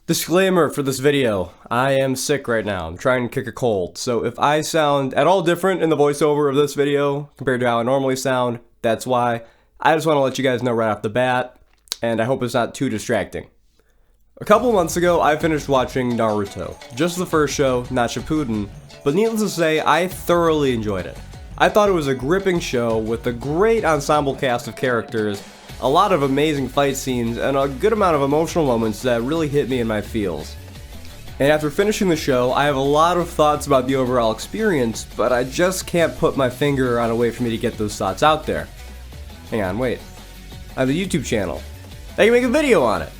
Disclaimer for this video, I am sick right now. I'm trying to kick a cold, so if I sound at all different in the voiceover of this video compared to how I normally sound, that's why. I just want to let you guys know right off the bat, and I hope it's not too distracting. A couple months ago, I finished watching Naruto. Just the first show, not Shippuden, but needless to say, I thoroughly enjoyed it. I thought it was a gripping show with a great ensemble cast of characters, a lot of amazing fight scenes, and a good amount of emotional moments that really hit me in my feels. And after finishing the show, I have a lot of thoughts about the overall experience, but I just can't put my finger on a way for me to get those thoughts out there. Hang on, wait. I have a YouTube channel. I can make a video on it!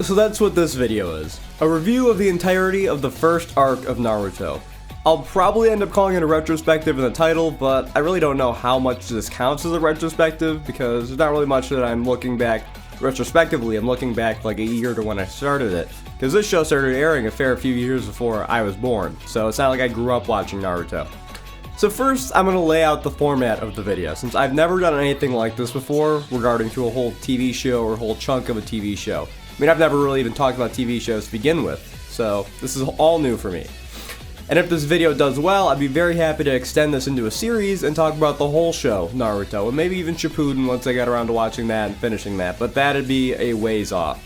So that's what this video is. A review of the entirety of the first arc of Naruto. I'll probably end up calling it a retrospective in the title, but I really don't know how much this counts as a retrospective because there's not really much that I'm looking back retrospectively. I'm looking back like a year to when I started it, because this show started airing a fair few years before I was born, so it's not like I grew up watching Naruto. So first, I'm going to lay out the format of the video, since I've never done anything like this before regarding to a whole TV show or a whole chunk of a TV show. I mean, I've never really even talked about TV shows to begin with, so this is all new for me. And if this video does well, I'd be very happy to extend this into a series and talk about the whole show, Naruto, and maybe even Shippuden once I get around to watching that and finishing that, but that'd be a ways off.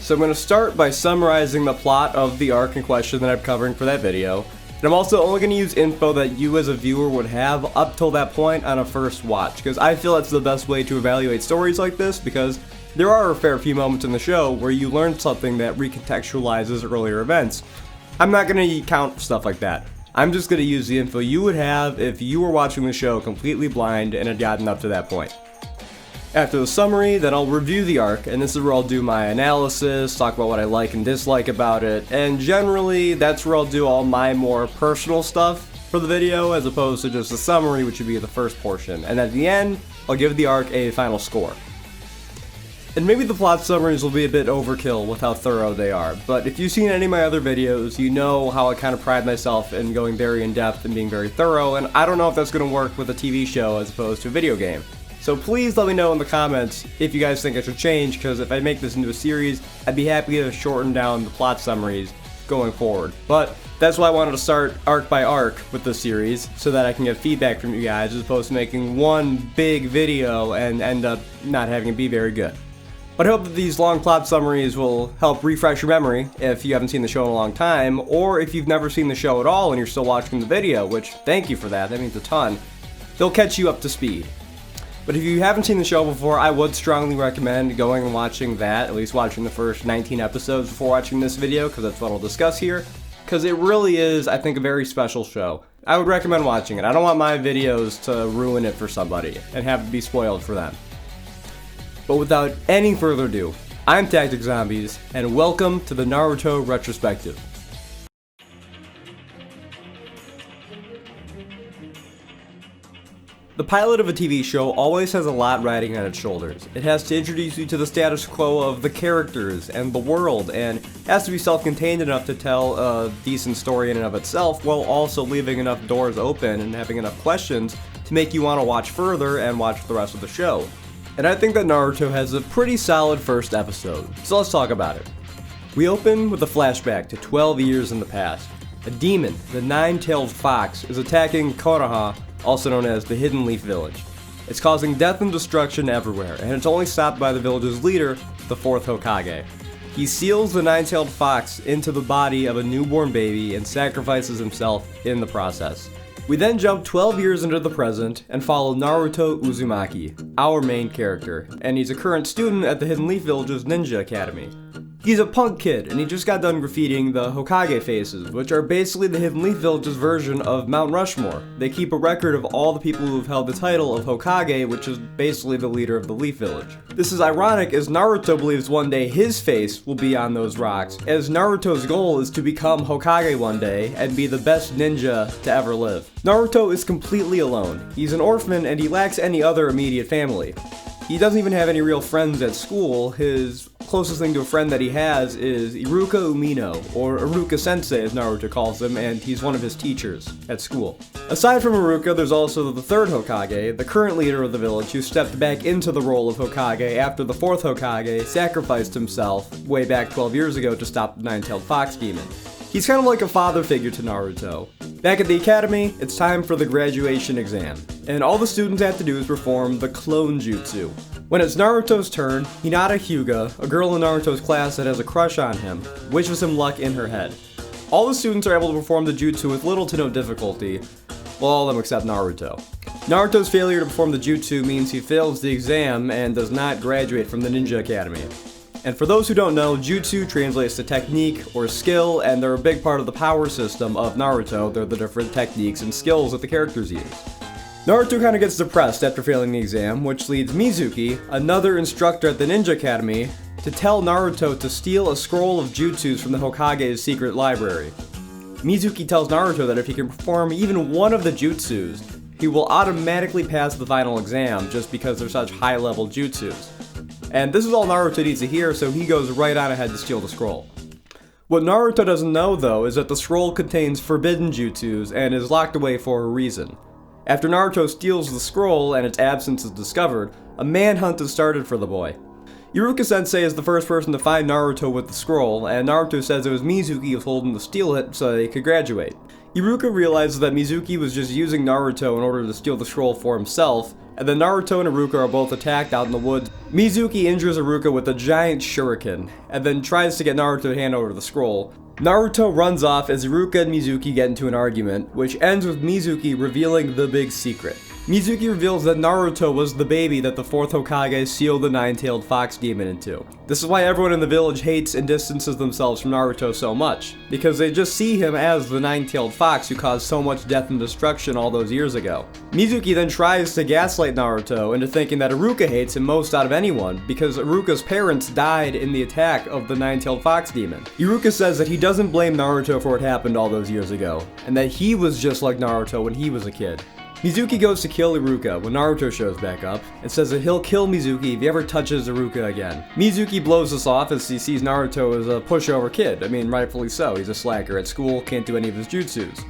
So I'm going to start by summarizing the plot of the arc in question that I'm covering for that video, and I'm also only going to use info that you as a viewer would have up till that point on a first watch, because I feel that's the best way to evaluate stories like this, because there are a fair few moments in the show where you learn something that recontextualizes earlier events. I'm not going to count stuff like that. I'm just going to use the info you would have if you were watching the show completely blind and had gotten up to that point. After the summary, then I'll review the arc, and this is where I'll do my analysis, talk about what I like and dislike about it, and generally that's where I'll do all my more personal stuff for the video as opposed to just the summary, which would be the first portion. And at the end, I'll give the arc a final score. And maybe the plot summaries will be a bit overkill with how thorough they are, but if you've seen any of my other videos, you know how I kind of pride myself in going very in-depth and being very thorough, and I don't know if that's going to work with a TV show as opposed to a video game. So please let me know in the comments if you guys think I should change, because if I make this into a series, I'd be happy to shorten down the plot summaries going forward. But that's why I wanted to start arc by arc with this series, so that I can get feedback from you guys as opposed to making one big video and end up not having it be very good. But I hope that these long plot summaries will help refresh your memory if you haven't seen the show in a long time, or if you've never seen the show at all and you're still watching the video, which thank you for that means a ton. They'll catch you up to speed. But if you haven't seen the show before, I would strongly recommend going and watching that, at least watching the first 19 episodes before watching this video, because that's what I'll discuss here, because it really is, I think, a very special show. I would recommend watching it. I don't want my videos to ruin it for somebody and have it be spoiled for them. But without any further ado, I'm Tactic Zombies, and welcome to the Naruto Retrospective. The pilot of a TV show always has a lot riding on its shoulders. It has to introduce you to the status quo of the characters and the world, and has to be self-contained enough to tell a decent story in and of itself, while also leaving enough doors open and having enough questions to make you want to watch further and watch the rest of the show. And I think that Naruto has a pretty solid first episode, so let's talk about it. We open with a flashback to 12 years in the past. A demon, the nine-tailed fox, is attacking Konoha, also known as the Hidden Leaf Village. It's causing death and destruction everywhere, and it's only stopped by the village's leader, the fourth Hokage. He seals the nine-tailed fox into the body of a newborn baby and sacrifices himself in the process. We then jump 12 years into the present and follow Naruto Uzumaki, our main character, and he's a current student at the Hidden Leaf Village's Ninja Academy. He's a punk kid, and he just got done graffitiing the Hokage faces, which are basically the Hidden Leaf Village's version of Mount Rushmore. They keep a record of all the people who have held the title of Hokage, which is basically the leader of the Leaf Village. This is ironic as Naruto believes one day his face will be on those rocks, as Naruto's goal is to become Hokage one day and be the best ninja to ever live. Naruto is completely alone. He's an orphan and he lacks any other immediate family. He doesn't even have any real friends at school. His closest thing to a friend that he has is Iruka Umino, or Iruka Sensei as Naruto calls him, and he's one of his teachers at school. Aside from Iruka, there's also the third Hokage, the current leader of the village, who stepped back into the role of Hokage after the fourth Hokage sacrificed himself way back 12 years ago to stop the nine-tailed fox demon. He's kind of like a father figure to Naruto. Back at the academy, it's time for the graduation exam, and all the students have to do is perform the clone jutsu. When it's Naruto's turn, Hinata Hyuga, a girl in Naruto's class that has a crush on him, wishes him luck in her head. All the students are able to perform the jutsu with little to no difficulty, well, all of them except Naruto. Naruto's failure to perform the jutsu means he fails the exam and does not graduate from the Ninja Academy. And for those who don't know, jutsu translates to technique or skill, and they're a big part of the power system of Naruto. They're the different techniques and skills that the characters use. Naruto kind of gets depressed after failing the exam, which leads Mizuki, another instructor at the Ninja Academy, to tell Naruto to steal a scroll of jutsus from the Hokage's secret library. Mizuki tells Naruto that if he can perform even one of the jutsus, he will automatically pass the final exam just because they're such high-level jutsus. And this is all Naruto needs to hear, so he goes right on ahead to steal the scroll. What Naruto doesn't know, though, is that the scroll contains forbidden jutsus and is locked away for a reason. After Naruto steals the scroll and its absence is discovered, a manhunt is started for the boy. Iruka Sensei is the first person to find Naruto with the scroll, and Naruto says it was Mizuki who told him to steal it so they could graduate. Iruka realizes that Mizuki was just using Naruto in order to steal the scroll for himself, and then Naruto and Iruka are both attacked out in the woods. Mizuki injures Iruka with a giant shuriken, and then tries to get Naruto to hand over the scroll. Naruto runs off as Iruka and Mizuki get into an argument, which ends with Mizuki revealing the big secret. Mizuki reveals that Naruto was the baby that the 4th Hokage sealed the nine-tailed fox demon into. This is why everyone in the village hates and distances themselves from Naruto so much, because they just see him as the nine-tailed fox who caused so much death and destruction all those years ago. Mizuki then tries to gaslight Naruto into thinking that Iruka hates him most out of anyone, because Iruka's parents died in the attack of the nine-tailed fox demon. Iruka says that he doesn't blame Naruto for what happened all those years ago, and that he was just like Naruto when he was a kid. Mizuki goes to kill Iruka when Naruto shows back up, and says that he'll kill Mizuki if he ever touches Iruka again. Mizuki blows this off as he sees Naruto as a pushover kid. I mean, rightfully so, he's a slacker at school, can't do any of his jutsus.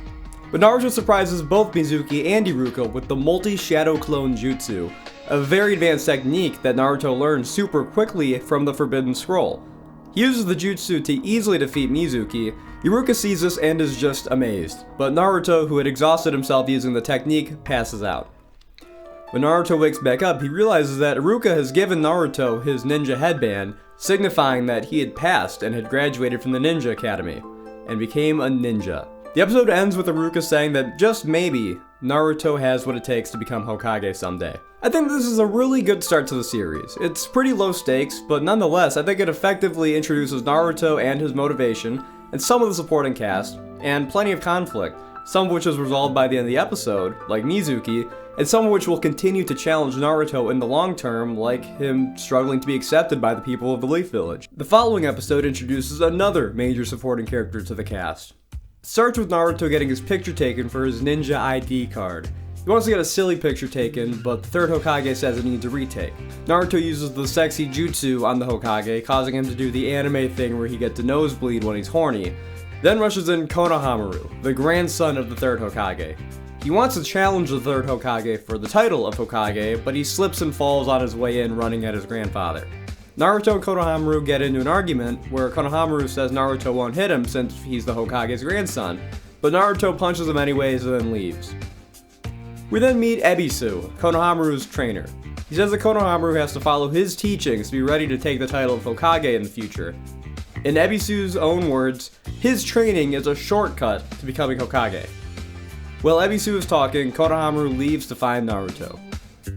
But Naruto surprises both Mizuki and Iruka with the multi-shadow clone jutsu, a very advanced technique that Naruto learns super quickly from the Forbidden Scroll. He uses the jutsu to easily defeat Mizuki. Iruka sees this and is just amazed, but Naruto, who had exhausted himself using the technique, passes out. When Naruto wakes back up, he realizes that Iruka has given Naruto his ninja headband, signifying that he had passed and had graduated from the Ninja Academy, and became a ninja. The episode ends with Iruka saying that just maybe, Naruto has what it takes to become Hokage someday. I think this is a really good start to the series. It's pretty low stakes, but nonetheless, I think it effectively introduces Naruto and his motivation, and some of the supporting cast, and plenty of conflict, some of which is resolved by the end of the episode, like Mizuki, and some of which will continue to challenge Naruto in the long term, like him struggling to be accepted by the people of the Leaf Village. The following episode introduces another major supporting character to the cast. It starts with Naruto getting his picture taken for his ninja ID card. He wants to get a silly picture taken, but the 3rd Hokage says it needs a retake. Naruto uses the sexy jutsu on the Hokage, causing him to do the anime thing where he gets a nosebleed when he's horny, then rushes in Konohamaru, the grandson of the 3rd Hokage. He wants to challenge the 3rd Hokage for the title of Hokage, but he slips and falls on his way in running at his grandfather. Naruto and Konohamaru get into an argument where Konohamaru says Naruto won't hit him since he's the Hokage's grandson, but Naruto punches him anyways and then leaves. We then meet Ebisu, Konohamaru's trainer. He says that Konohamaru has to follow his teachings to be ready to take the title of Hokage in the future. In Ebisu's own words, his training is a shortcut to becoming Hokage. While Ebisu is talking, Konohamaru leaves to find Naruto.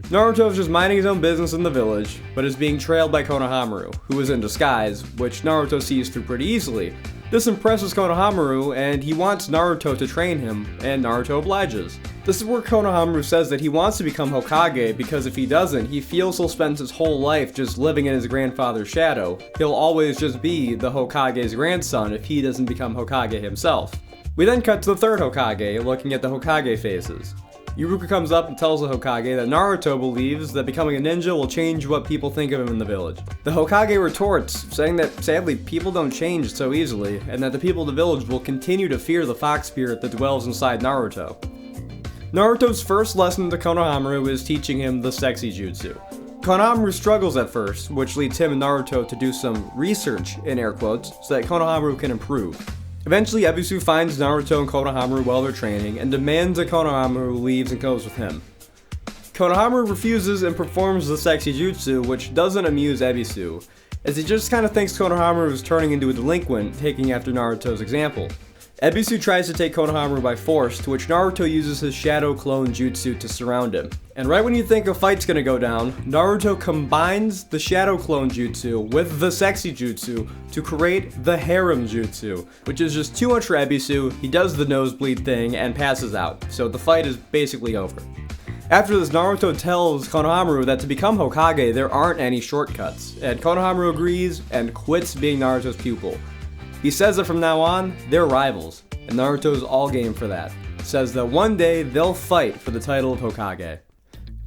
Naruto is just minding his own business in the village, but is being trailed by Konohamaru, who is in disguise, which Naruto sees through pretty easily. This impresses Konohamaru, and he wants Naruto to train him, and Naruto obliges. This is where Konohamaru says that he wants to become Hokage because if he doesn't, he feels he'll spend his whole life just living in his grandfather's shadow. He'll always just be the Hokage's grandson if he doesn't become Hokage himself. We then cut to the 3rd Hokage, looking at the Hokage faces. Iruka comes up and tells the Hokage that Naruto believes that becoming a ninja will change what people think of him in the village. The Hokage retorts, saying that sadly people don't change so easily, and that the people of the village will continue to fear the fox spirit that dwells inside Naruto. Naruto's first lesson to Konohamaru is teaching him the sexy jutsu. Konohamaru struggles at first, which leads him and Naruto to do some research, in air quotes, so that Konohamaru can improve. Eventually, Ebisu finds Naruto and Konohamaru while they're training, and demands that Konohamaru leaves and goes with him. Konohamaru refuses and performs the sexy jutsu, which doesn't amuse Ebisu, as he just kinda thinks Konohamaru is turning into a delinquent, taking after Naruto's example. Ebisu tries to take Konohamaru by force, to which Naruto uses his shadow clone jutsu to surround him. And right when you think a fight's gonna go down, Naruto combines the shadow clone jutsu with the sexy jutsu to create the harem jutsu, which is just too much for Ebisu. He does the nosebleed thing and passes out, so the fight is basically over. After this, Naruto tells Konohamaru that to become Hokage there aren't any shortcuts, and Konohamaru agrees and quits being Naruto's pupil. He says that from now on, they're rivals, and Naruto's all game for that. Says that one day they'll fight for the title of Hokage.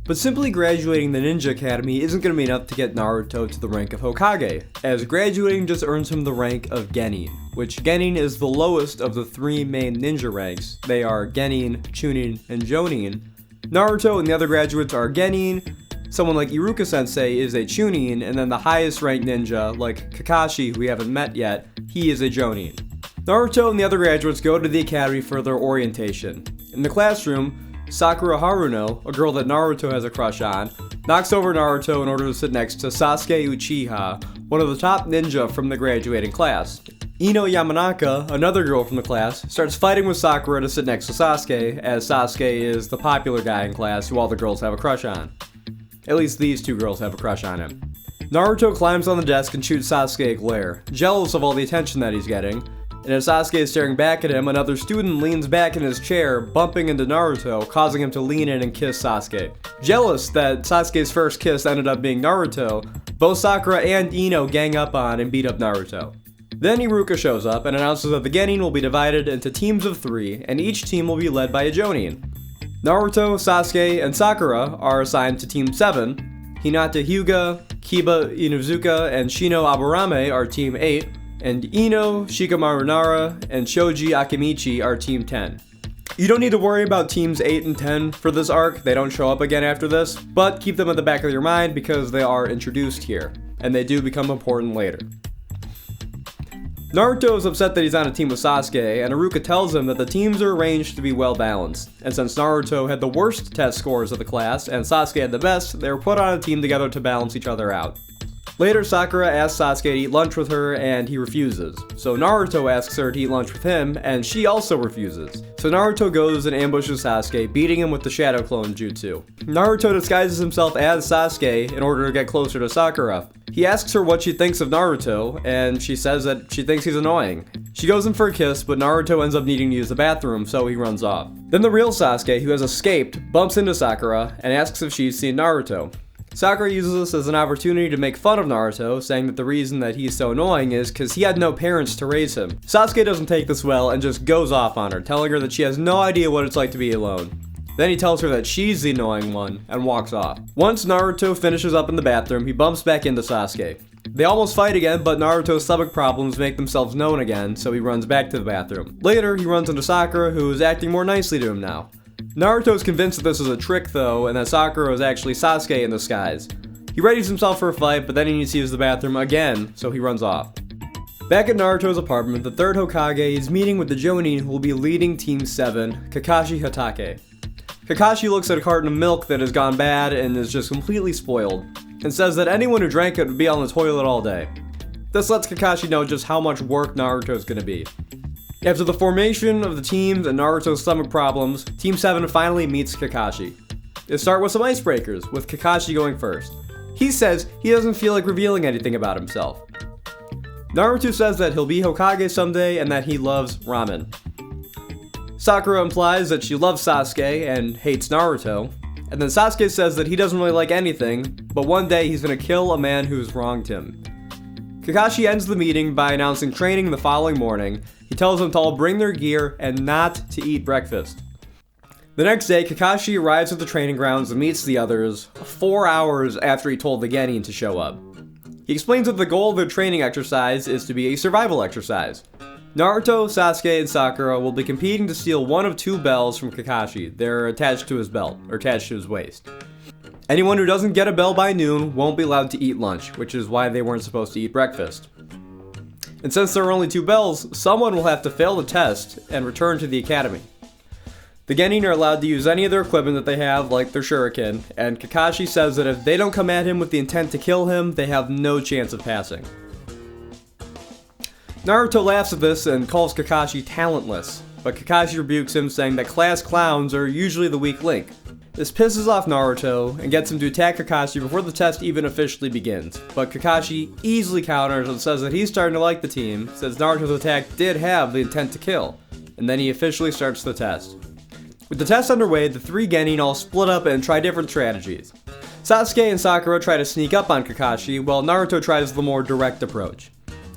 But simply graduating the Ninja Academy isn't going to be enough to get Naruto to the rank of Hokage, as graduating just earns him the rank of Genin, which Genin is the lowest of the three main ninja ranks. They are Genin, Chunin, and Jonin. Naruto and the other graduates are Genin. Someone like Iruka Sensei is a Chunin, and then the highest ranked ninja, like Kakashi, who we haven't met yet, he is a Jonin. Naruto and the other graduates go to the academy for their orientation. In the classroom, Sakura Haruno, a girl that Naruto has a crush on, knocks over Naruto in order to sit next to Sasuke Uchiha, one of the top ninja from the graduating class. Ino Yamanaka, another girl from the class, starts fighting with Sakura to sit next to Sasuke, as Sasuke is the popular guy in class who all the girls have a crush on. At least these two girls have a crush on him. Naruto climbs on the desk and shoots Sasuke a glare, jealous of all the attention that he's getting, and as Sasuke is staring back at him, another student leans back in his chair, bumping into Naruto, causing him to lean in and kiss Sasuke. Jealous that Sasuke's first kiss ended up being Naruto, both Sakura and Ino gang up on and beat up Naruto. Then Iruka shows up and announces that the Genin will be divided into teams of 3, and each team will be led by a Jonin. Naruto, Sasuke, and Sakura are assigned to Team 7, Hinata Hyuga, Kiba Inuzuka, and Shino Aburame are Team 8, and Ino, Shikamaru Nara, and Shoji Akimichi are Team 10. You don't need to worry about Teams 8 and 10 for this arc, they don't show up again after this, but keep them at the back of your mind because they are introduced here, and they do become important later. Naruto is upset that he's on a team with Sasuke, and Iruka tells him that the teams are arranged to be well balanced, and since Naruto had the worst test scores of the class and Sasuke had the best, they were put on a team together to balance each other out. Later, Sakura asks Sasuke to eat lunch with her, and he refuses. So Naruto asks her to eat lunch with him, and she also refuses. So Naruto goes and ambushes Sasuke, beating him with the Shadow Clone Jutsu. Naruto disguises himself as Sasuke in order to get closer to Sakura. He asks her what she thinks of Naruto, and she says that she thinks he's annoying. She goes in for a kiss, but Naruto ends up needing to use the bathroom, so he runs off. Then the real Sasuke, who has escaped, bumps into Sakura and asks if she's seen Naruto. Sakura uses this as an opportunity to make fun of Naruto, saying that the reason that he's so annoying is because he had no parents to raise him. Sasuke doesn't take this well and just goes off on her, telling her that she has no idea what it's like to be alone. Then he tells her that she's the annoying one and walks off. Once Naruto finishes up in the bathroom, he bumps back into Sasuke. They almost fight again, but Naruto's stomach problems make themselves known again, so he runs back to the bathroom. Later, he runs into Sakura, who is acting more nicely to him now. Naruto is convinced that this is a trick though, and that Sakura is actually Sasuke in disguise. He readies himself for a fight, but then he needs to use the bathroom again, so he runs off. Back at Naruto's apartment, the third Hokage is meeting with the Jonin who will be leading Team 7, Kakashi Hatake. Kakashi looks at a carton of milk that has gone bad and is just completely spoiled, and says that anyone who drank it would be on the toilet all day. This lets Kakashi know just how much work Naruto is going to be. After the formation of the teams and Naruto's stomach problems, Team 7 finally meets Kakashi. They start with some icebreakers, with Kakashi going first. He says he doesn't feel like revealing anything about himself. Naruto says that he'll be Hokage someday and that he loves ramen. Sakura implies that she loves Sasuke and hates Naruto, and then Sasuke says that he doesn't really like anything, but one day he's gonna kill a man who's wronged him. Kakashi ends the meeting by announcing training the following morning. He tells them to all bring their gear and not to eat breakfast. The next day, Kakashi arrives at the training grounds and meets the others 4 hours after he told the Genin to show up. He explains that the goal of their training exercise is to be a survival exercise. Naruto, Sasuke, and Sakura will be competing to steal one of 2 bells from Kakashi. They're attached to his belt, or attached to his waist. Anyone who doesn't get a bell by noon won't be allowed to eat lunch, which is why they weren't supposed to eat breakfast. And since there are only 2 bells, someone will have to fail the test and return to the academy. The Genin are allowed to use any of their equipment that they have, like their shuriken, and Kakashi says that if they don't come at him with the intent to kill him, they have no chance of passing. Naruto laughs at this and calls Kakashi talentless, but Kakashi rebukes him, saying that class clowns are usually the weak link. This pisses off Naruto and gets him to attack Kakashi before the test even officially begins, but Kakashi easily counters and says that he's starting to like the team, since Naruto's attack did have the intent to kill, and then he officially starts the test. With the test underway, the 3 Genin all split up and try different strategies. Sasuke and Sakura try to sneak up on Kakashi, while Naruto tries the more direct approach.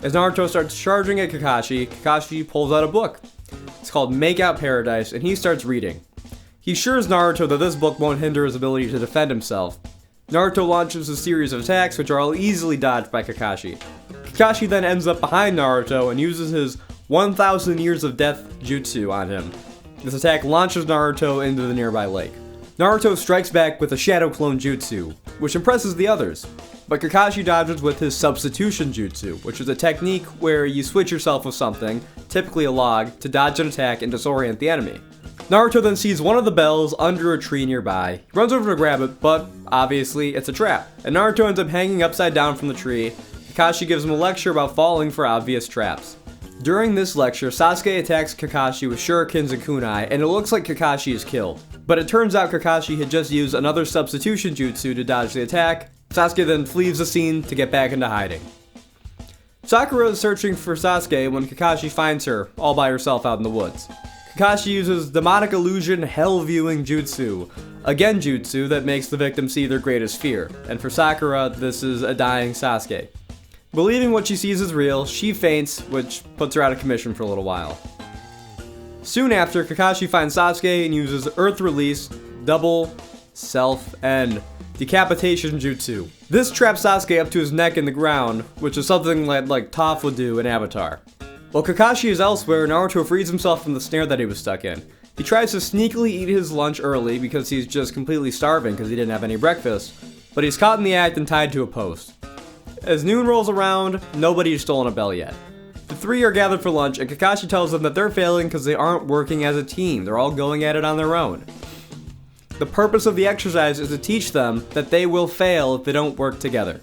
As Naruto starts charging at Kakashi, Kakashi pulls out a book. It's called Make Out Paradise, and he starts reading. He assures Naruto that this book won't hinder his ability to defend himself. Naruto launches a series of attacks, which are all easily dodged by Kakashi. Kakashi then ends up behind Naruto and uses his 1,000 Years of Death jutsu on him. This attack launches Naruto into the nearby lake. Naruto strikes back with a Shadow Clone Jutsu, which impresses the others. But Kakashi dodges with his Substitution Jutsu, which is a technique where you switch yourself with something, typically a log, to dodge an attack and disorient the enemy. Naruto then sees one of the bells under a tree nearby. He runs over to grab it, but obviously it's a trap, and Naruto ends up hanging upside down from the tree. Kakashi gives him a lecture about falling for obvious traps. During this lecture, Sasuke attacks Kakashi with shurikens and kunai, and it looks like Kakashi is killed. But it turns out Kakashi had just used another substitution jutsu to dodge the attack. Sasuke then flees the scene to get back into hiding. Sakura is searching for Sasuke when Kakashi finds her, all by herself out in the woods. Kakashi uses demonic illusion hell viewing jutsu, a genjutsu that makes the victim see their greatest fear, and for Sakura, this is a dying Sasuke. Believing what she sees is real, she faints, which puts her out of commission for a little while. Soon after, Kakashi finds Sasuke and uses Earth Release, Double, Self, and Decapitation Jutsu. This traps Sasuke up to his neck in the ground, which is something like Toph would do in Avatar. While Kakashi is elsewhere, Naruto frees himself from the snare that he was stuck in. He tries to sneakily eat his lunch early because he's just completely starving because he didn't have any breakfast, but he's caught in the act and tied to a post. As noon rolls around, nobody has stolen a bell yet. The 3 are gathered for lunch, and Kakashi tells them that they're failing because they aren't working as a team. They're all going at it on their own. The purpose of the exercise is to teach them that they will fail if they don't work together.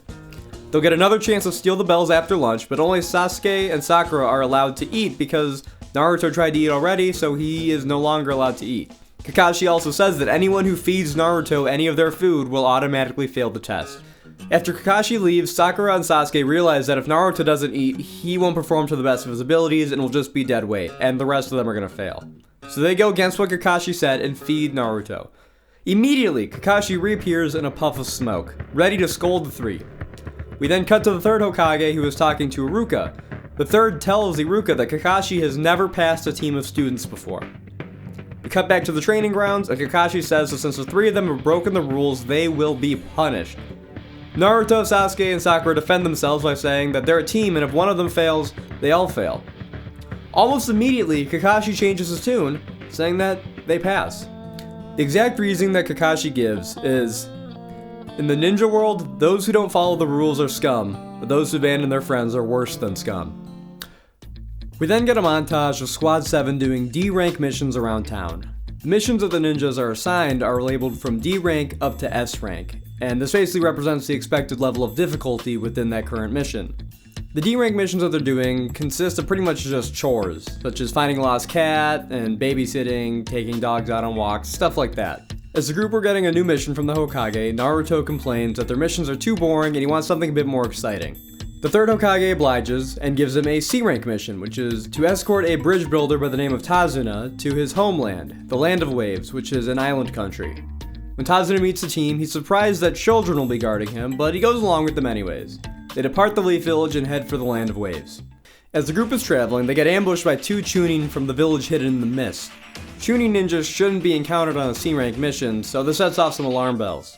They'll get another chance to steal the bells after lunch, but only Sasuke and Sakura are allowed to eat because Naruto tried to eat already, so he is no longer allowed to eat. Kakashi also says that anyone who feeds Naruto any of their food will automatically fail the test. After Kakashi leaves, Sakura and Sasuke realize that if Naruto doesn't eat, he won't perform to the best of his abilities and will just be dead weight, and the rest of them are gonna fail. So they go against what Kakashi said and feed Naruto. Immediately, Kakashi reappears in a puff of smoke, ready to scold the 3. We then cut to the 3rd Hokage who is talking to Iruka. The 3rd tells Iruka that Kakashi has never passed a team of students before. We cut back to the training grounds, and Kakashi says that since the 3 of them have broken the rules, they will be punished. Naruto, Sasuke, and Sakura defend themselves by saying that they're a team and if one of them fails, they all fail. Almost immediately, Kakashi changes his tune, saying that they pass. The exact reasoning that Kakashi gives is, in the ninja world, those who don't follow the rules are scum, but those who abandon their friends are worse than scum. We then get a montage of Squad 7 doing D rank missions around town. The missions that the ninjas are assigned are labeled from D rank up to S rank, and this basically represents the expected level of difficulty within that current mission. The D rank missions that they're doing consist of pretty much just chores, such as finding a lost cat, and babysitting, taking dogs out on walks, stuff like that. As the group were getting a new mission from the Hokage, Naruto complains that their missions are too boring and he wants something a bit more exciting. The 3rd Hokage obliges and gives him a C rank mission, which is to escort a bridge builder by the name of Tazuna to his homeland, the Land of Waves, which is an island country. When Tazuna meets the team, he's surprised that children will be guarding him, but he goes along with them anyways. They depart the Leaf Village and head for the Land of Waves. As the group is traveling, they get ambushed by 2 Chunin from the village hidden in the mist. Chunin ninjas shouldn't be encountered on a C-rank mission, so this sets off some alarm bells.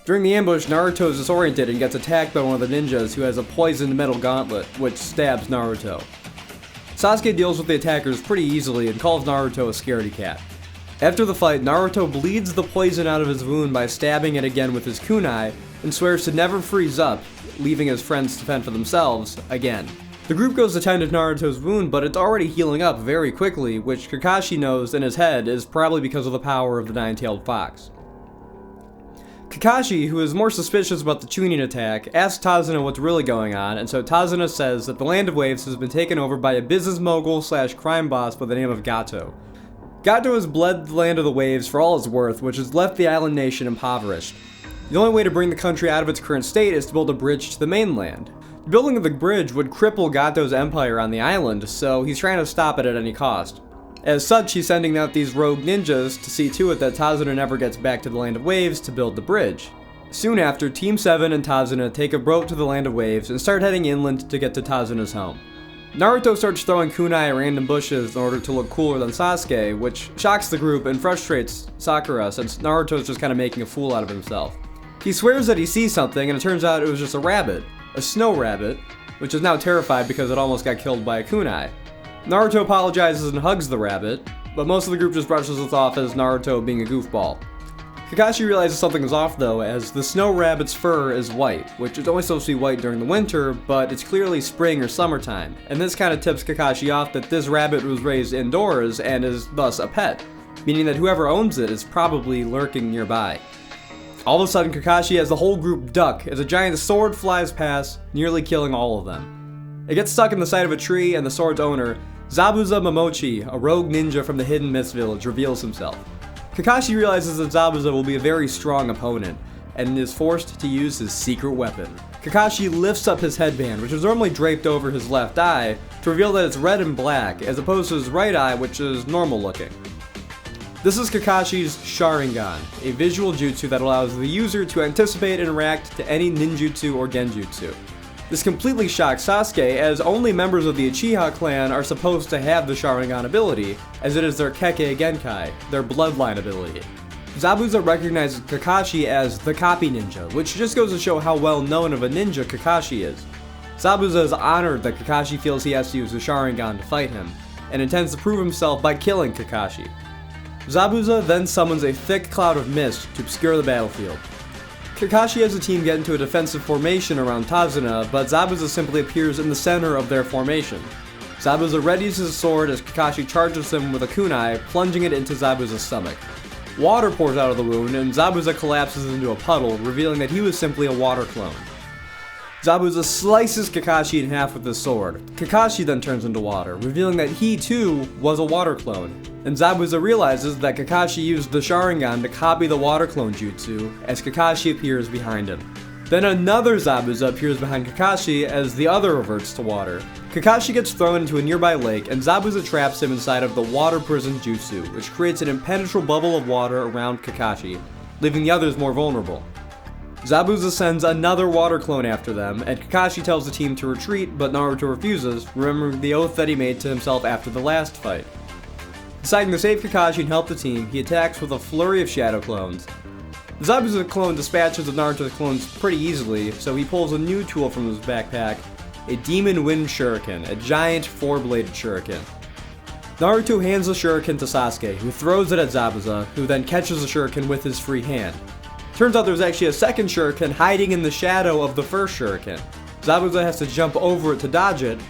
During the ambush, Naruto is disoriented and gets attacked by one of the ninjas who has a poisoned metal gauntlet, which stabs Naruto. Sasuke deals with the attackers pretty easily and calls Naruto a scaredy cat. After the fight, Naruto bleeds the poison out of his wound by stabbing it again with his kunai, and swears to never freeze up, leaving his friends to fend for themselves again. The group goes to tend to Naruto's wound, but it's already healing up very quickly, which Kakashi knows in his head is probably because of the power of the nine-tailed fox. Kakashi, who is more suspicious about the Chunin attack, asks Tazuna what's really going on, and so Tazuna says that the Land of Waves has been taken over by a business mogul / crime boss by the name of Gato. Gato has bled the Land of the Waves for all it's worth, which has left the island nation impoverished. The only way to bring the country out of its current state is to build a bridge to the mainland. The building of the bridge would cripple Gato's empire on the island, so he's trying to stop it at any cost. As such, he's sending out these rogue ninjas to see to it that Tazuna never gets back to the Land of Waves to build the bridge. Soon after, Team 7 and Tazuna take a boat to the Land of Waves and start heading inland to get to Tazuna's home. Naruto starts throwing kunai at random bushes in order to look cooler than Sasuke, which shocks the group and frustrates Sakura since Naruto's just kind of making a fool out of himself. He swears that he sees something, and it turns out it was just a rabbit. A snow rabbit, which is now terrified because it almost got killed by a kunai. Naruto apologizes and hugs the rabbit, but most of the group just brushes this off as Naruto being a goofball. Kakashi realizes something is off though, as the snow rabbit's fur is white, which is only supposed to be white during the winter, but it's clearly spring or summertime, and this kind of tips Kakashi off that this rabbit was raised indoors and is thus a pet, meaning that whoever owns it is probably lurking nearby. All of a sudden, Kakashi has the whole group duck as a giant sword flies past, nearly killing all of them. It gets stuck in the side of a tree, and the sword's owner, Zabuza Momochi, a rogue ninja from the Hidden Mist Village, reveals himself. Kakashi realizes that Zabuza will be a very strong opponent, and is forced to use his secret weapon. Kakashi lifts up his headband, which is normally draped over his left eye, to reveal that it's red and black, as opposed to his right eye, which is normal looking. This is Kakashi's Sharingan, a visual jutsu that allows the user to anticipate and react to any ninjutsu or genjutsu. This completely shocks Sasuke, as only members of the Uchiha clan are supposed to have the Sharingan ability, as it is their Kekkei Genkai, their bloodline ability. Zabuza recognizes Kakashi as the copy ninja, which just goes to show how well known of a ninja Kakashi is. Zabuza is honored that Kakashi feels he has to use the Sharingan to fight him, and intends to prove himself by killing Kakashi. Zabuza then summons a thick cloud of mist to obscure the battlefield. Kakashi has the team get into a defensive formation around Tazuna, but Zabuza simply appears in the center of their formation. Zabuza readies his sword as Kakashi charges him with a kunai, plunging it into Zabuza's stomach. Water pours out of the wound, and Zabuza collapses into a puddle, revealing that he was simply a water clone. Zabuza slices Kakashi in half with his sword. Kakashi then turns into water, revealing that he too was a water clone. And Zabuza realizes that Kakashi used the Sharingan to copy the water clone jutsu, as Kakashi appears behind him. Then another Zabuza appears behind Kakashi as the other reverts to water. Kakashi gets thrown into a nearby lake, and Zabuza traps him inside of the water prison jutsu, which creates an impenetrable bubble of water around Kakashi, leaving the others more vulnerable. Zabuza sends another water clone after them, and Kakashi tells the team to retreat, but Naruto refuses, remembering the oath that he made to himself after the last fight. Deciding to save Kakashi and help the team, he attacks with a flurry of shadow clones. The Zabuza clone dispatches of Naruto's clones pretty easily, so he pulls a new tool from his backpack, a Demon Wind Shuriken, a giant four-bladed shuriken. Naruto hands the shuriken to Sasuke, who throws it at Zabuza, who then catches the shuriken with his free hand. Turns out there's actually a second shuriken hiding in the shadow of the first shuriken. Zabuza has to jump over it to dodge it,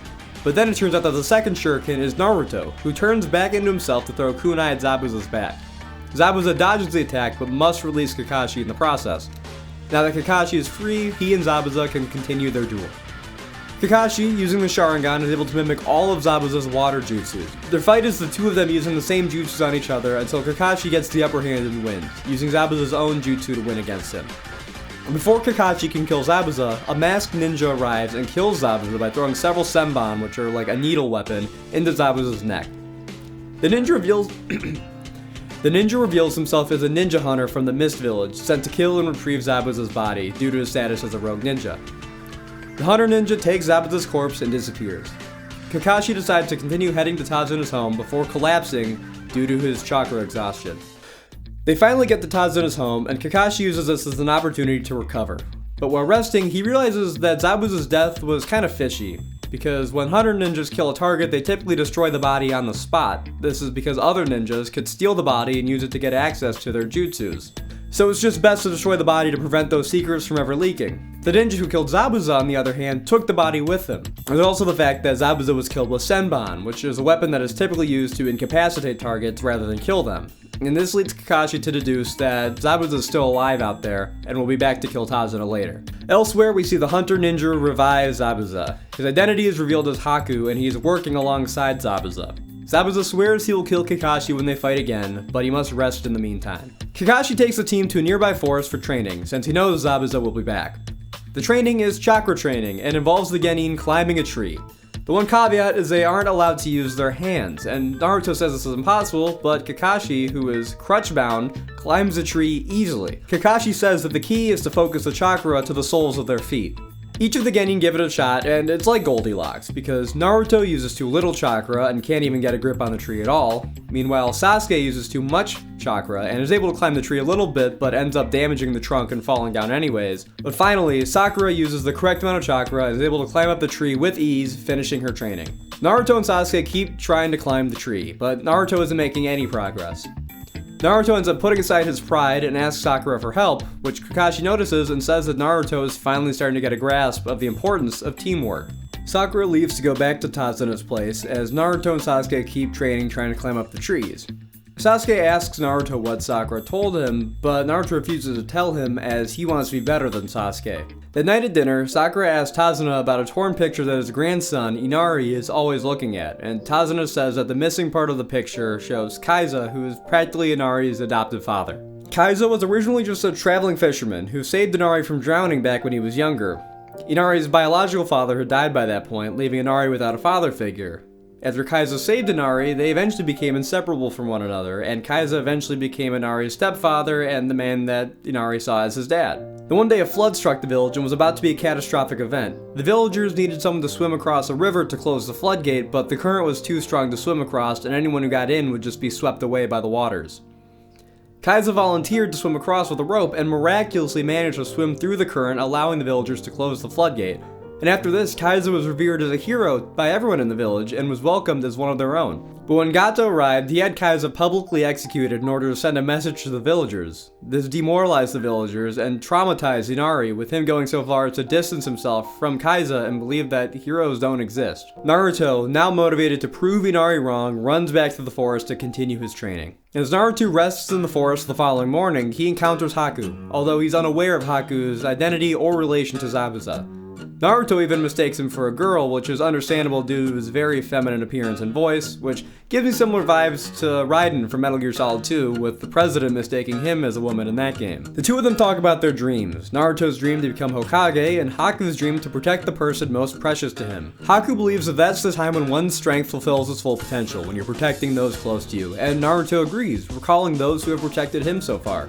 but then it turns out that the second shuriken is Naruto, who turns back into himself to throw kunai at Zabuza's back. Zabuza dodges the attack, but must release Kakashi in the process. Now that Kakashi is free, he and Zabuza can continue their duel. Kakashi, using the Sharingan, is able to mimic all of Zabuza's water jutsus. Their fight is the two of them using the same jutsus on each other until Kakashi gets the upper hand and wins, using Zabuza's own jutsu to win against him. Before Kakashi can kill Zabuza, a masked ninja arrives and kills Zabuza by throwing several senbon, which are like a needle weapon, into Zabuza's neck. The ninja reveals himself as a ninja hunter from the Mist Village, sent to kill and retrieve Zabuza's body due to his status as a rogue ninja. The hunter ninja takes Zabuza's corpse and disappears. Kakashi decides to continue heading to Tazuna's home before collapsing due to his chakra exhaustion. They finally get to Tazuna's home, and Kakashi uses this as an opportunity to recover. But while resting, he realizes that Zabuza's death was kind of fishy, because when hunter ninjas kill a target, they typically destroy the body on the spot. This is because other ninjas could steal the body and use it to get access to their jutsus. So it's just best to destroy the body to prevent those secrets from ever leaking. The ninja who killed Zabuza, on the other hand, took the body with him. There's also the fact that Zabuza was killed with Senbon, which is a weapon that is typically used to incapacitate targets rather than kill them. And this leads Kakashi to deduce that Zabuza is still alive out there, and will be back to kill Tazuna later. Elsewhere, we see the hunter ninja revive Zabuza. His identity is revealed as Haku, and he is working alongside Zabuza. Zabuza swears he will kill Kakashi when they fight again, but he must rest in the meantime. Kakashi takes the team to a nearby forest for training, since he knows Zabuza will be back. The training is chakra training, and involves the genin climbing a tree. The one caveat is they aren't allowed to use their hands, and Naruto says this is impossible, but Kakashi, who is crutch-bound, climbs a tree easily. Kakashi says that the key is to focus the chakra to the soles of their feet. Each of the genin give it a shot, and it's like Goldilocks, because Naruto uses too little chakra and can't even get a grip on the tree at all. Meanwhile, Sasuke uses too much chakra and is able to climb the tree a little bit, but ends up damaging the trunk and falling down anyways. But finally, Sakura uses the correct amount of chakra and is able to climb up the tree with ease, finishing her training. Naruto and Sasuke keep trying to climb the tree, but Naruto isn't making any progress. Naruto ends up putting aside his pride and asks Sakura for help, which Kakashi notices and says that Naruto is finally starting to get a grasp of the importance of teamwork. Sakura leaves to go back to Tazuna's place as Naruto and Sasuke keep training trying to climb up the trees. Sasuke asks Naruto what Sakura told him, but Naruto refuses to tell him as he wants to be better than Sasuke. That night at dinner, Sakura asks Tazuna about a torn picture that his grandson, Inari, is always looking at, and Tazuna says that the missing part of the picture shows Kaiza, who is practically Inari's adopted father. Kaiza was originally just a traveling fisherman who saved Inari from drowning back when he was younger. Inari's biological father had died by that point, leaving Inari without a father figure. After Kaiza saved Inari, they eventually became inseparable from one another, and Kaiza eventually became Inari's stepfather and the man that Inari saw as his dad. The one day a flood struck the village and was about to be a catastrophic event. The villagers needed someone to swim across a river to close the floodgate, but the current was too strong to swim across, and anyone who got in would just be swept away by the waters. Kaiza volunteered to swim across with a rope and miraculously managed to swim through the current, allowing the villagers to close the floodgate. And after this, Kaiza was revered as a hero by everyone in the village and was welcomed as one of their own. But when Gato arrived, he had Kaiza publicly executed in order to send a message to the villagers. This demoralized the villagers and traumatized Inari, with him going so far as to distance himself from Kaiza and believe that heroes don't exist. Naruto, now motivated to prove Inari wrong, runs back to the forest to continue his training. As Naruto rests in the forest the following morning, he encounters Haku, although he's unaware of Haku's identity or relation to Zabuza. Naruto even mistakes him for a girl, which is understandable due to his very feminine appearance and voice, which gives me similar vibes to Raiden from Metal Gear Solid 2, with the president mistaking him as a woman in that game. The two of them talk about their dreams, Naruto's dream to become Hokage, and Haku's dream to protect the person most precious to him. Haku believes that that's the time when one's strength fulfills its full potential, when you're protecting those close to you, and Naruto agrees, recalling those who have protected him so far.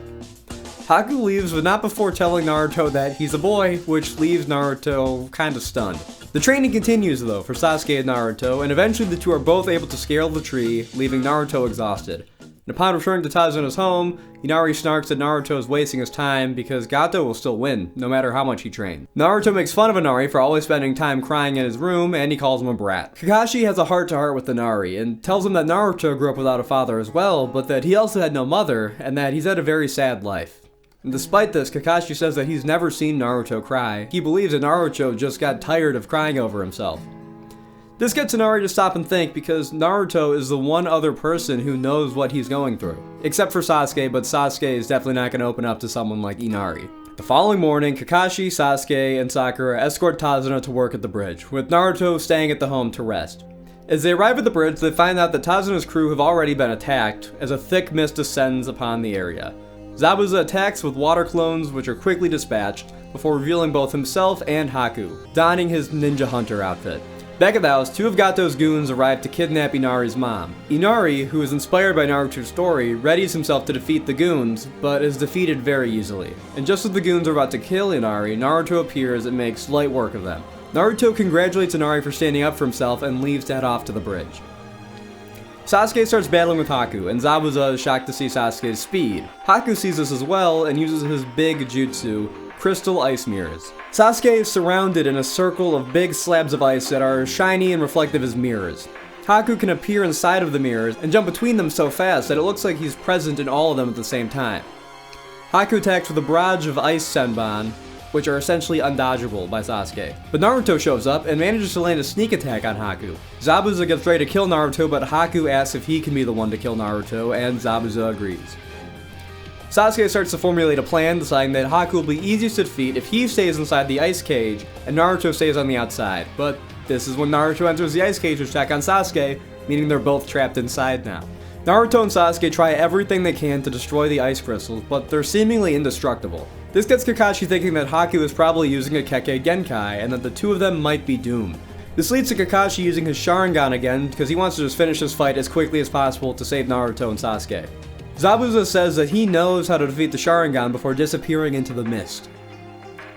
Haku leaves, but not before telling Naruto that he's a boy, which leaves Naruto kinda stunned. The training continues though for Sasuke and Naruto, and eventually the two are both able to scale the tree, leaving Naruto exhausted. And upon returning to Tazuna's home, Inari snarks that Naruto is wasting his time because Gato will still win, no matter how much he trained. Naruto makes fun of Inari for always spending time crying in his room, and he calls him a brat. Kakashi has a heart-to-heart with Inari, and tells him that Naruto grew up without a father as well, but that he also had no mother, and that he's had a very sad life. And despite this, Kakashi says that he's never seen Naruto cry. He believes that Naruto just got tired of crying over himself. This gets Inari to stop and think because Naruto is the one other person who knows what he's going through. Except for Sasuke, but Sasuke is definitely not going to open up to someone like Inari. The following morning, Kakashi, Sasuke, and Sakura escort Tazuna to work at the bridge, with Naruto staying at the home to rest. As they arrive at the bridge, they find out that Tazuna's crew have already been attacked, as a thick mist descends upon the area. Zabuza attacks with water clones, which are quickly dispatched, before revealing both himself and Haku, donning his ninja hunter outfit. Back at the house, two of Gato's goons arrive to kidnap Inari's mom. Inari, who is inspired by Naruto's story, readies himself to defeat the goons, but is defeated very easily. And just as the goons are about to kill Inari, Naruto appears and makes light work of them. Naruto congratulates Inari for standing up for himself and leaves to head off to the bridge. Sasuke starts battling with Haku, and Zabuza is shocked to see Sasuke's speed. Haku sees this as well and uses his big jutsu, Crystal Ice Mirrors. Sasuke is surrounded in a circle of big slabs of ice that are shiny and reflective as mirrors. Haku can appear inside of the mirrors and jump between them so fast that it looks like he's present in all of them at the same time. Haku attacks with a barrage of ice senbon, which are essentially undodgeable by Sasuke. But Naruto shows up and manages to land a sneak attack on Haku. Zabuza gets ready to kill Naruto, but Haku asks if he can be the one to kill Naruto, and Zabuza agrees. Sasuke starts to formulate a plan, deciding that Haku will be easiest to defeat if he stays inside the ice cage and Naruto stays on the outside. But this is when Naruto enters the ice cage to attack on Sasuke, meaning they're both trapped inside now. Naruto and Sasuke try everything they can to destroy the ice crystals, but they're seemingly indestructible. This gets Kakashi thinking that Haku is probably using a Kekkei Genkai and that the two of them might be doomed. This leads to Kakashi using his Sharingan again because he wants to just finish this fight as quickly as possible to save Naruto and Sasuke. Zabuza says that he knows how to defeat the Sharingan before disappearing into the mist.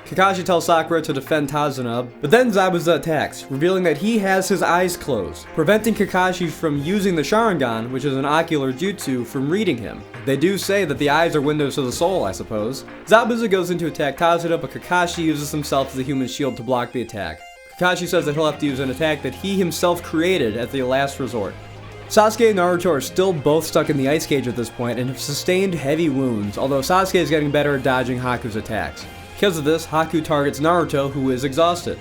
Kakashi tells Sakura to defend Tazuna, but then Zabuza attacks, revealing that he has his eyes closed, preventing Kakashi from using the Sharingan, which is an ocular jutsu, from reading him. They do say that the eyes are windows to the soul, I suppose. Zabuza goes in to attack Tazuna, but Kakashi uses himself as a human shield to block the attack. Kakashi says that he'll have to use an attack that he himself created at the last resort. Sasuke and Naruto are still both stuck in the ice cage at this point and have sustained heavy wounds, although Sasuke is getting better at dodging Haku's attacks. Because of this, Haku targets Naruto, who is exhausted.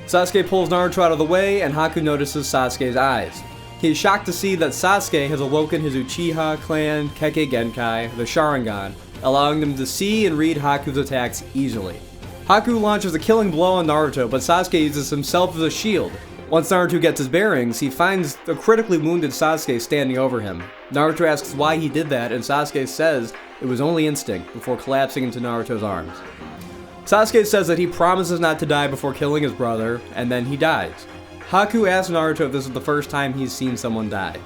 Sasuke pulls Naruto out of the way, and Haku notices Sasuke's eyes. He is shocked to see that Sasuke has awoken his Uchiha clan Kekkei Genkai, the Sharingan, allowing them to see and read Haku's attacks easily. Haku launches a killing blow on Naruto, but Sasuke uses himself as a shield. Once Naruto gets his bearings, he finds a critically wounded Sasuke standing over him. Naruto asks why he did that, and Sasuke says it was only instinct, before collapsing into Naruto's arms. Sasuke says that he promises not to die before killing his brother, and then he dies. Haku asks Naruto if this is the first time he's seen someone die.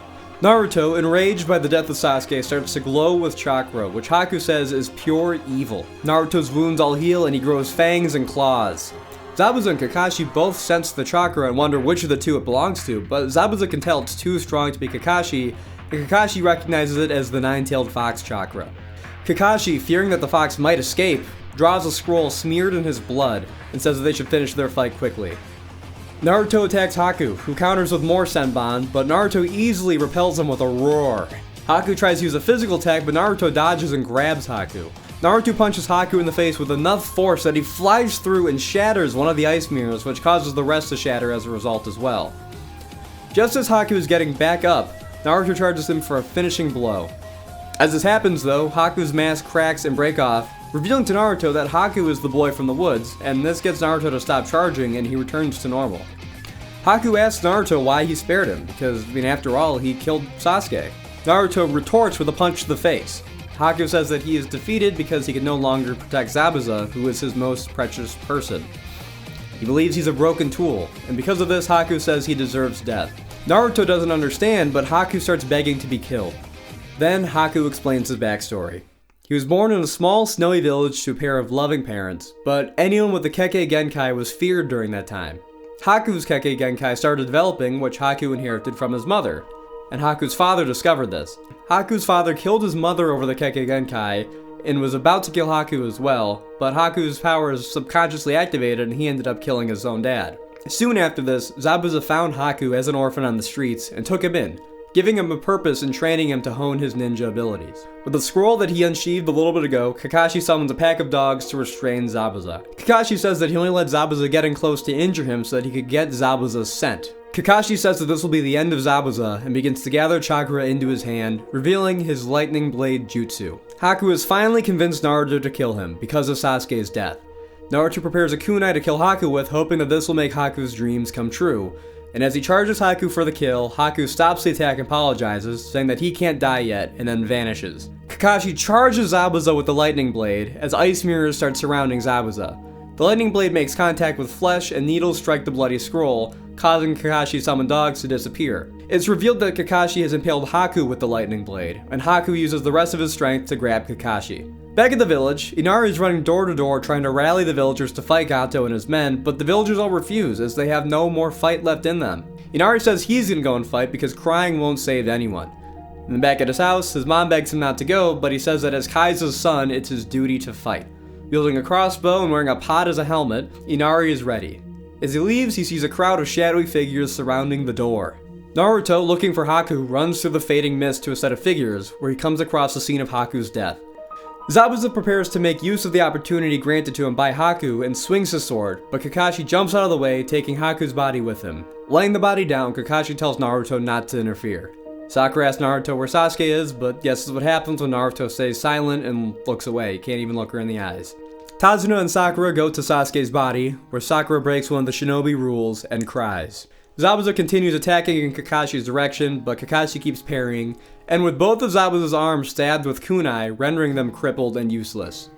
Naruto, enraged by the death of Sasuke, starts to glow with chakra, which Haku says is pure evil. Naruto's wounds all heal, and he grows fangs and claws. Zabuza and Kakashi both sense the chakra and wonder which of the two it belongs to, but Zabuza can tell it's too strong to be Kakashi, and Kakashi recognizes it as the nine-tailed fox chakra. Kakashi, fearing that the fox might escape, draws a scroll smeared in his blood and says that they should finish their fight quickly. Naruto attacks Haku, who counters with more Senbon, but Naruto easily repels him with a roar. Haku tries to use a physical attack, but Naruto dodges and grabs Haku. Naruto punches Haku in the face with enough force that he flies through and shatters one of the ice mirrors, which causes the rest to shatter as a result as well. Just as Haku is getting back up, Naruto charges him for a finishing blow. As this happens though, Haku's mask cracks and breaks off, revealing to Naruto that Haku is the boy from the woods, and this gets Naruto to stop charging and he returns to normal. Haku asks Naruto why he spared him, because, after all, he killed Sasuke. Naruto retorts with a punch to the face. Haku says that he is defeated because he can no longer protect Zabuza, who is his most precious person. He believes he's a broken tool, and because of this, Haku says he deserves death. Naruto doesn't understand, but Haku starts begging to be killed. Then Haku explains his backstory. He was born in a small, snowy village to a pair of loving parents, but anyone with the Kekkei Genkai was feared during that time. Haku's Kekkei Genkai started developing, which Haku inherited from his mother, and Haku's father discovered this. Haku's father killed his mother over the Kekkei Genkai, and was about to kill Haku as well, but Haku's powers subconsciously activated and he ended up killing his own dad. Soon after this, Zabuza found Haku as an orphan on the streets and took him in, giving him a purpose and training him to hone his ninja abilities. With the scroll that he unsheathed a little bit ago, Kakashi summons a pack of dogs to restrain Zabuza. Kakashi says that he only let Zabuza get in close to injure him so that he could get Zabuza's scent. Kakashi says that this will be the end of Zabuza and begins to gather chakra into his hand, revealing his lightning blade jutsu. Haku has finally convinced Naruto to kill him because of Sasuke's death. Naruto prepares a kunai to kill Haku with, hoping that this will make Haku's dreams come true. And as he charges Haku for the kill, Haku stops the attack and apologizes, saying that he can't die yet, and then vanishes. Kakashi charges Zabuza with the lightning blade, as ice mirrors start surrounding Zabuza. The lightning blade makes contact with flesh, and needles strike the bloody scroll, causing Kakashi's summoned dogs to disappear. It's revealed that Kakashi has impaled Haku with the lightning blade, and Haku uses the rest of his strength to grab Kakashi. Back at the village, Inari is running door to door trying to rally the villagers to fight Gato and his men, but the villagers all refuse as they have no more fight left in them. Inari says he's gonna go and fight because crying won't save anyone. And then back at his house, his mom begs him not to go, but he says that as Kaisa's son, it's his duty to fight. Wielding a crossbow and wearing a pot as a helmet, Inari is ready. As he leaves, he sees a crowd of shadowy figures surrounding the door. Naruto, looking for Haku, runs through the fading mist to a set of figures, where he comes across the scene of Haku's death. Zabuza prepares to make use of the opportunity granted to him by Haku and swings his sword, but Kakashi jumps out of the way, taking Haku's body with him. Laying the body down, Kakashi tells Naruto not to interfere. Sakura asks Naruto where Sasuke is, but guesses what happens when Naruto stays silent and looks away. He can't even look her in the eyes. Tazuna and Sakura go to Sasuke's body, where Sakura breaks one of the shinobi rules and cries. Zabuza continues attacking in Kakashi's direction, but Kakashi keeps parrying, and with both of Zabuza's arms stabbed with kunai, rendering them crippled and useless.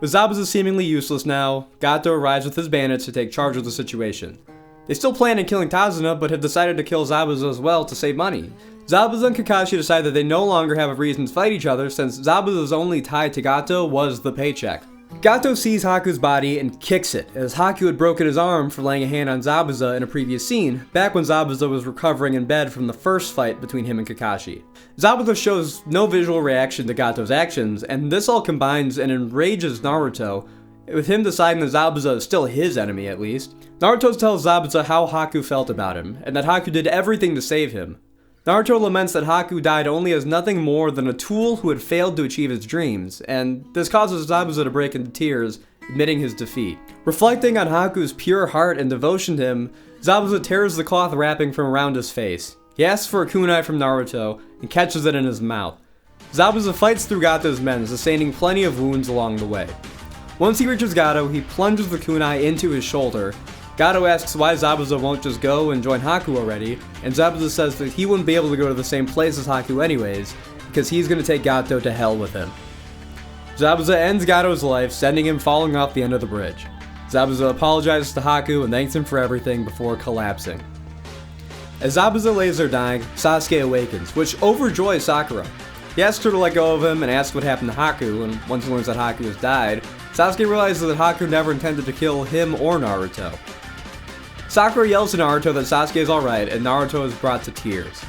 With Zabuza seemingly useless now, Gato arrives with his bandits to take charge of the situation. They still plan on killing Tazuna, but have decided to kill Zabuza as well to save money. Zabuza and Kakashi decide that they no longer have a reason to fight each other since Zabuza's only tie to Gato was the paycheck. Gato sees Haku's body and kicks it, as Haku had broken his arm for laying a hand on Zabuza in a previous scene, back when Zabuza was recovering in bed from the first fight between him and Kakashi. Zabuza shows no visual reaction to Gato's actions, and this all combines and enrages Naruto, with him deciding that Zabuza is still his enemy at least. Naruto tells Zabuza how Haku felt about him, and that Haku did everything to save him. Naruto laments that Haku died only as nothing more than a tool who had failed to achieve his dreams, and this causes Zabuza to break into tears, admitting his defeat. Reflecting on Haku's pure heart and devotion to him, Zabuza tears the cloth wrapping from around his face. He asks for a kunai from Naruto, and catches it in his mouth. Zabuza fights through Gato's men, sustaining plenty of wounds along the way. Once he reaches Gato, he plunges the kunai into his shoulder. Gato asks why Zabuza won't just go and join Haku already, and Zabuza says that he wouldn't be able to go to the same place as Haku anyways, because he's going to take Gato to hell with him. Zabuza ends Gato's life, sending him falling off the end of the bridge. Zabuza apologizes to Haku and thanks him for everything before collapsing. As Zabuza lays there dying, Sasuke awakens, which overjoys Sakura. He asks her to let go of him and asks what happened to Haku, and once he learns that Haku has died, Sasuke realizes that Haku never intended to kill him or Naruto. Sakura yells to Naruto that Sasuke is alright, and Naruto is brought to tears.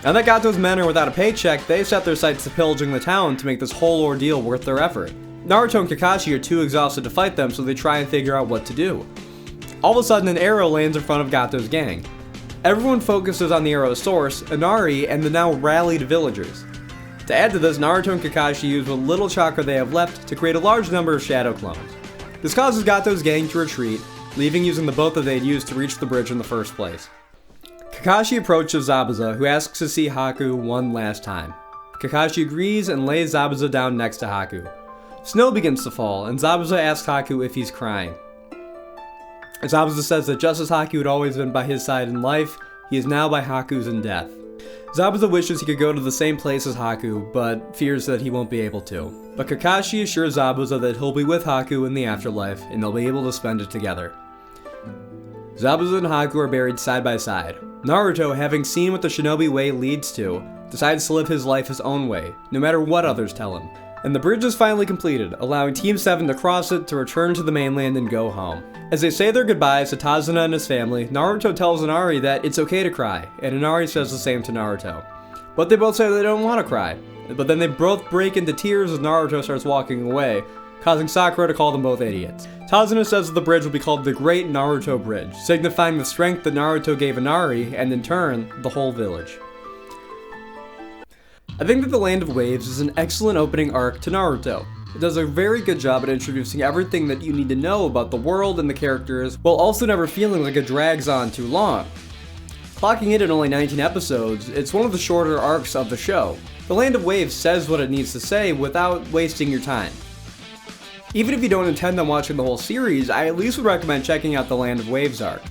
Now that Gato's men are without a paycheck, they set their sights to pillaging the town to make this whole ordeal worth their effort. Naruto and Kakashi are too exhausted to fight them, so they try and figure out what to do. All of a sudden, an arrow lands in front of Gato's gang. Everyone focuses on the arrow's source, Inari, and the now rallied villagers. To add to this, Naruto and Kakashi use what little chakra they have left to create a large number of shadow clones. This causes Gato's gang to retreat, leaving using the boat that they had used to reach the bridge in the first place. Kakashi approaches Zabuza, who asks to see Haku one last time. Kakashi agrees and lays Zabuza down next to Haku. Snow begins to fall, and Zabuza asks Haku if he's crying. Zabuza says that just as Haku had always been by his side in life, he is now by Haku's in death. Zabuza wishes he could go to the same place as Haku, but fears that he won't be able to. But Kakashi assures Zabuza that he'll be with Haku in the afterlife, and they'll be able to spend it together. Zabuza and Haku are buried side by side. Naruto, having seen what the shinobi way leads to, decides to live his life his own way, no matter what others tell him. And the bridge is finally completed, allowing Team 7 to cross it to return to the mainland and go home. As they say their goodbyes to Tazuna and his family, Naruto tells Inari that it's okay to cry, and Inari says the same to Naruto. But they both say they don't want to cry. But then they both break into tears as Naruto starts walking away, causing Sakura to call them both idiots. Tazuna says that the bridge will be called the Great Naruto Bridge, signifying the strength that Naruto gave Inari, and in turn, the whole village. I think that the Land of Waves is an excellent opening arc to Naruto. It does a very good job at introducing everything that you need to know about the world and the characters, while also never feeling like it drags on too long. Clocking it at only 19 episodes, it's one of the shorter arcs of the show. The Land of Waves says what it needs to say without wasting your time. Even if you don't intend on watching the whole series, I at least would recommend checking out the Land of Waves arc.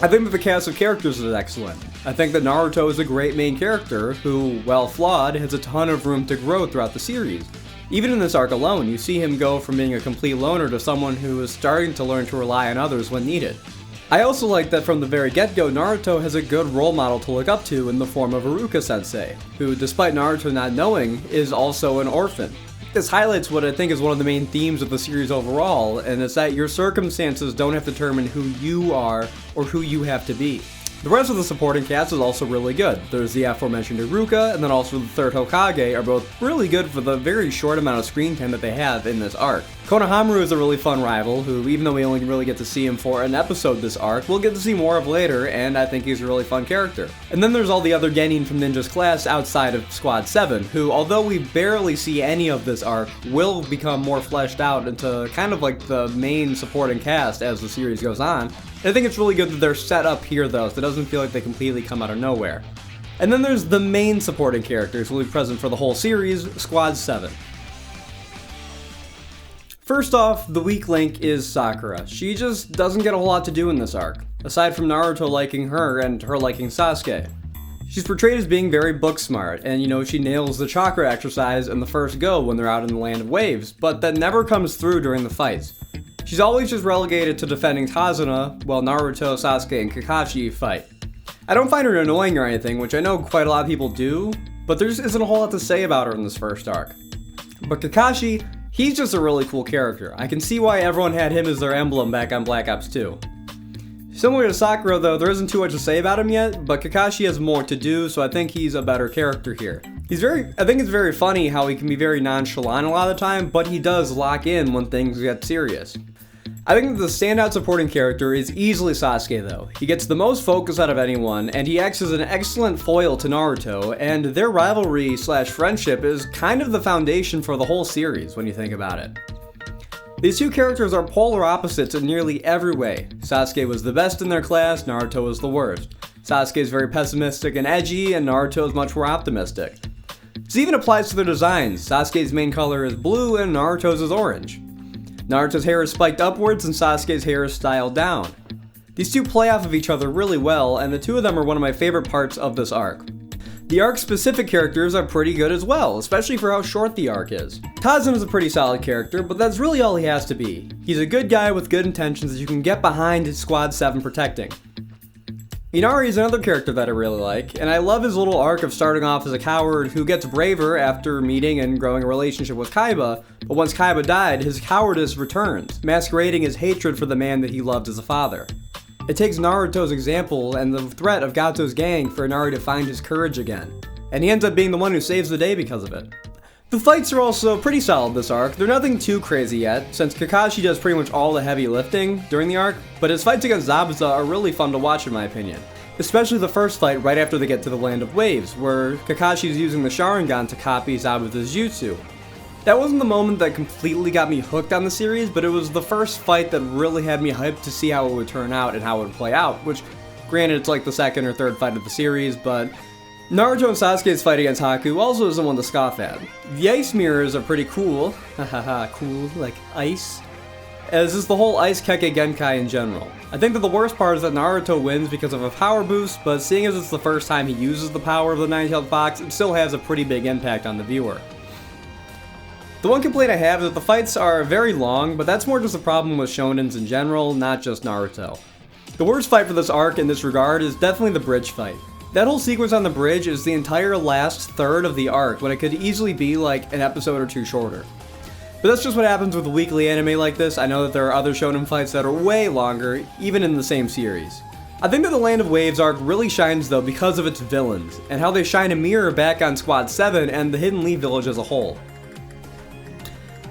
I think that the cast of characters is excellent. I think that Naruto is a great main character who, while flawed, has a ton of room to grow throughout the series. Even in this arc alone, you see him go from being a complete loner to someone who is starting to learn to rely on others when needed. I also like that from the very get-go, Naruto has a good role model to look up to in the form of Iruka Sensei, who, despite Naruto not knowing, is also an orphan. This highlights what I think is one of the main themes of the series overall, and it's that your circumstances don't have to determine who you are or who you have to be. The rest of the supporting cast is also really good. There's the aforementioned Iruka, and then also the third Hokage are both really good for the very short amount of screen time that they have in this arc. Konohamaru is a really fun rival, who even though we only really get to see him for an episode this arc, we'll get to see more of later, and I think he's a really fun character. And then there's all the other genin from Ninja's class outside of Squad 7, who, although we barely see any of this arc, will become more fleshed out into kind of like the main supporting cast as the series goes on. I think it's really good that they're set up here though, so it doesn't feel like they completely come out of nowhere. And then there's the main supporting characters who will be present for the whole series, Squad 7. First off, the weak link is Sakura. She just doesn't get a whole lot to do in this arc, aside from Naruto liking her and her liking Sasuke. She's portrayed as being very book smart, and she nails the chakra exercise in the first go when they're out in the Land of Waves, but that never comes through during the fights. She's always just relegated to defending Kazuna while Naruto, Sasuke, and Kakashi fight. I don't find her annoying or anything, which I know quite a lot of people do, but there just isn't a whole lot to say about her in this first arc. But Kakashi, he's just a really cool character. I can see why everyone had him as their emblem back on Black Ops 2. Similar to Sakura though, there isn't too much to say about him yet, but Kakashi has more to do, so I think he's a better character here. I think it's very funny how he can be very nonchalant a lot of the time, but he does lock in when things get serious. I think that the standout supporting character is easily Sasuke though. He gets the most focus out of anyone, and he acts as an excellent foil to Naruto, and their rivalry / friendship is kind of the foundation for the whole series when you think about it. These two characters are polar opposites in nearly every way. Sasuke was the best in their class, Naruto was the worst. Sasuke is very pessimistic and edgy, and Naruto is much more optimistic. This even applies to their designs. Sasuke's main color is blue and Naruto's is orange. Naruto's hair is spiked upwards and Sasuke's hair is styled down. These two play off of each other really well, and the two of them are one of my favorite parts of this arc. The arc-specific characters are pretty good as well, especially for how short the arc is. Kazuma is a pretty solid character, but that's really all he has to be. He's a good guy with good intentions that you can get behind his Squad 7 protecting. Inari is another character that I really like, and I love his little arc of starting off as a coward who gets braver after meeting and growing a relationship with Kaiba, but once Kaiba died, his cowardice returns, masquerading his hatred for the man that he loved as a father. It takes Naruto's example and the threat of Gato's gang for Inari to find his courage again, and he ends up being the one who saves the day because of it. The fights are also pretty solid this arc. They're nothing too crazy yet, since Kakashi does pretty much all the heavy lifting during the arc, but his fights against Zabuza are really fun to watch in my opinion. Especially the first fight right after they get to the Land of Waves, where Kakashi's using the Sharingan to copy Zabuza's jutsu. That wasn't the moment that completely got me hooked on the series, but it was the first fight that really had me hyped to see how it would turn out and how it would play out, which, granted, it's like the second or third fight of the series, but Naruto and Sasuke's fight against Haku also isn't one to scoff at. The ice mirrors are pretty cool, hahaha, cool, like ice, as is the whole Ice Keke Genkai in general. I think that the worst part is that Naruto wins because of a power boost, but seeing as it's the first time he uses the power of the Nine-Tailed Fox, it still has a pretty big impact on the viewer. The one complaint I have is that the fights are very long, but that's more just a problem with shonens in general, not just Naruto. The worst fight for this arc in this regard is definitely the bridge fight. That whole sequence on the bridge is the entire last third of the arc, when it could easily be like an episode or two shorter. But that's just what happens with a weekly anime like this. I know that there are other shonen fights that are way longer, even in the same series. I think that the Land of Waves arc really shines though because of its villains, and how they shine a mirror back on Squad 7 and the Hidden Leaf Village as a whole.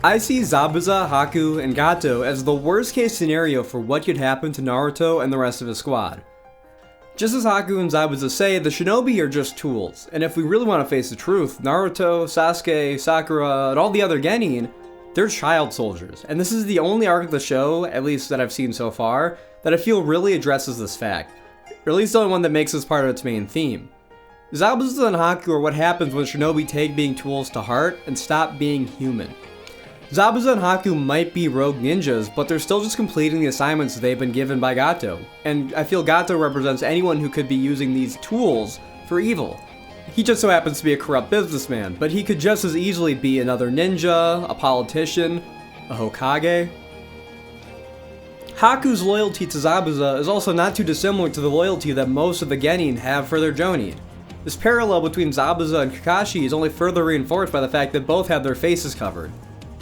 I see Zabuza, Haku, and Gato as the worst case scenario for what could happen to Naruto and the rest of his squad. Just as Haku and Zabuza say, the shinobi are just tools, and if we really want to face the truth, Naruto, Sasuke, Sakura, and all the other genin, they're child soldiers, and this is the only arc of the show, at least that I've seen so far, that I feel really addresses this fact, or at least the only one that makes this part of its main theme. Zabuza and Haku are what happens when shinobi take being tools to heart and stop being human. Zabuza and Haku might be rogue ninjas, but they're still just completing the assignments they've been given by Gato, and I feel Gato represents anyone who could be using these tools for evil. He just so happens to be a corrupt businessman, but he could just as easily be another ninja, a politician, a Hokage. Haku's loyalty to Zabuza is also not too dissimilar to the loyalty that most of the genin have for their jonin. This parallel between Zabuza and Kakashi is only further reinforced by the fact that both have their faces covered.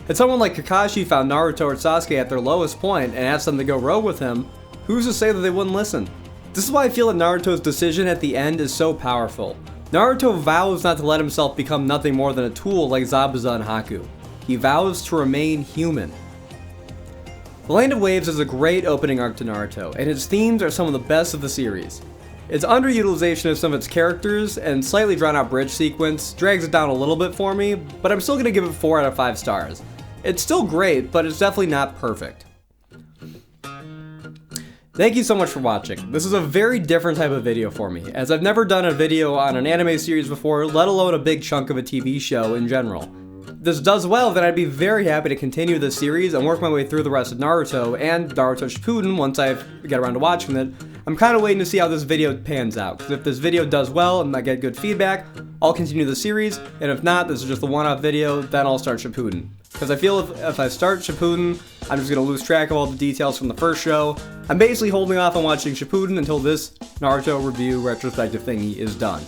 Had someone like Kakashi found Naruto or Sasuke at their lowest point and asked them to go rogue with him, who's to say that they wouldn't listen? This is why I feel that Naruto's decision at the end is so powerful. Naruto vows not to let himself become nothing more than a tool like Zabuza and Haku. He vows to remain human. The Land of Waves is a great opening arc to Naruto, and its themes are some of the best of the series. Its underutilization of some of its characters and slightly drawn out bridge sequence drags it down a little bit for me, but I'm still going to give it 4 out of 5 stars. It's still great, but it's definitely not perfect. Thank you so much for watching. This is a very different type of video for me, as I've never done a video on an anime series before, let alone a big chunk of a TV show in general. If this does well, then I'd be very happy to continue this series and work my way through the rest of Naruto and Naruto Shippuden once I get around to watching it. I'm kind of waiting to see how this video pans out, because if this video does well and I get good feedback, I'll continue the series, and if not, this is just a one-off video, then I'll start Shippuden. Because I feel if I start Shippuden, I'm just going to lose track of all the details from the first show. I'm basically holding off on watching Shippuden until this Naruto review retrospective thingy is done.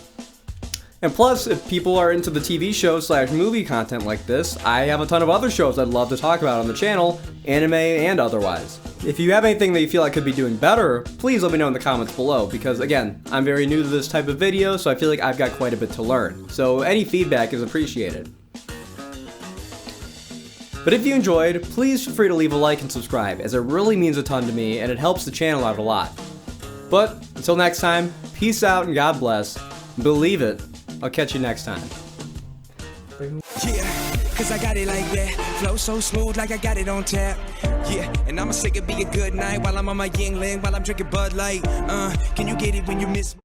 And plus, if people are into the TV show / movie content like this, I have a ton of other shows I'd love to talk about on the channel, anime and otherwise. If you have anything that you feel I could be doing better, please let me know in the comments below, because again, I'm very new to this type of video, so I feel like I've got quite a bit to learn. So any feedback is appreciated. But if you enjoyed, please feel free to leave a like and subscribe, as it really means a ton to me and it helps the channel out a lot. But until next time, peace out and God bless. Believe it, I'll catch you next time. Yeah, cause I got it like that. Flow so smooth like I got it on tap. Yeah, and I'ma say it be a good night while I'm on my Yingling, while I'm drinking Bud Light. Can you get it when you miss